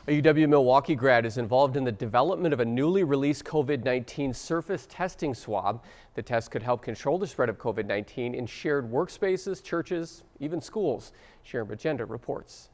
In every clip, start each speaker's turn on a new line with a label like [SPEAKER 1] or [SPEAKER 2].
[SPEAKER 1] A UW-Milwaukee grad is involved in the development of a newly released COVID-19 surface testing swab. The test could help control the spread of COVID-19 in shared workspaces, churches, even schools. Sharon Bagenda reports.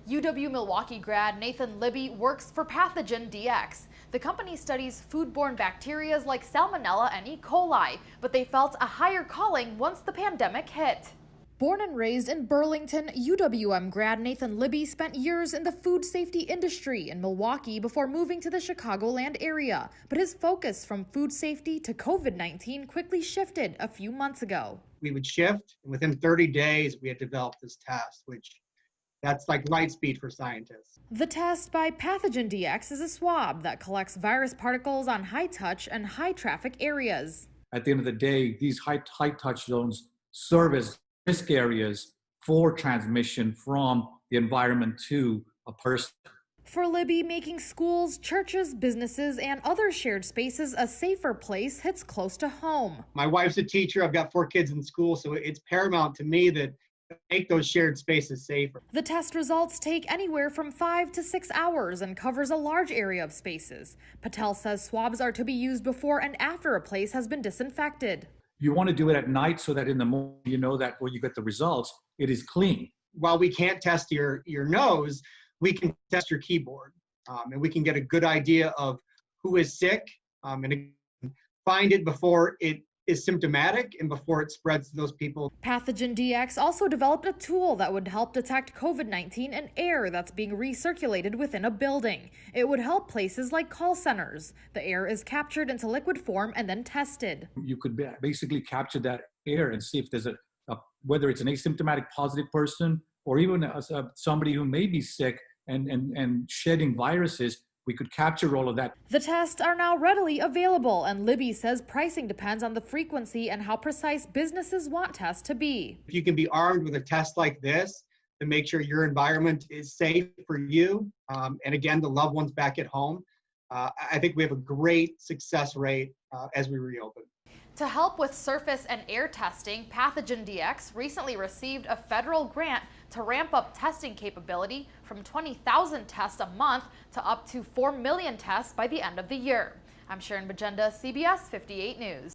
[SPEAKER 2] UW-Milwaukee grad Nathan Libbey works for Pathogen DX. The company studies foodborne bacteria like Salmonella and E. coli, but they felt a higher calling once the pandemic hit. Born and raised in Burlington, UWM grad Nathan Libbey spent years in the food safety industry in Milwaukee before moving to the Chicagoland area. But his focus from food safety to COVID-19 quickly shifted a few months ago.
[SPEAKER 3] We would shift, and within 30 days, we had developed this test, that's like light speed for scientists.
[SPEAKER 2] The test by Pathogen DX is a swab that collects virus particles on high-touch and high-traffic areas.
[SPEAKER 4] At the end of the day, these high-touch zones serve as risk areas for transmission from the environment to a person.
[SPEAKER 2] For Libbey, making schools, churches, businesses, and other shared spaces a safer place hits close to home.
[SPEAKER 3] My wife's a teacher. I've got 4 kids in school, so it's paramount to me that make those shared spaces safer.
[SPEAKER 2] The test results take anywhere from 5 to 6 hours and covers a large area of spaces. Patel says swabs are to be used before and after a place has been disinfected.
[SPEAKER 4] You want to do it at night so that in the morning you know that when you get the results, it is clean.
[SPEAKER 3] While we can't test your nose, we can test your keyboard, and we can get a good idea of who is sick and find it before it is symptomatic and before it spreads to those people.
[SPEAKER 2] Pathogen DX also developed a tool that would help detect COVID-19 in air that's being recirculated within a building. It would help places like call centers. The air is captured into liquid form and then tested.
[SPEAKER 4] You could basically capture that air and see if there's whether it's an asymptomatic positive person or even somebody who may be sick and shedding viruses. We could capture all of that.
[SPEAKER 2] The tests are now readily available, and Libbey says pricing depends on the frequency and how precise businesses want tests to be.
[SPEAKER 3] If you can be armed with a test like this to make sure your environment is safe for you, and again, the loved ones back at home, I think we have a great success rate as we reopen.
[SPEAKER 2] To help with surface and air testing, Pathogen DX recently received a federal grant to ramp up testing capability from 20,000 tests a month to up to 4 million tests by the end of the year. I'm Sharon Bagenda, CBS 58 News.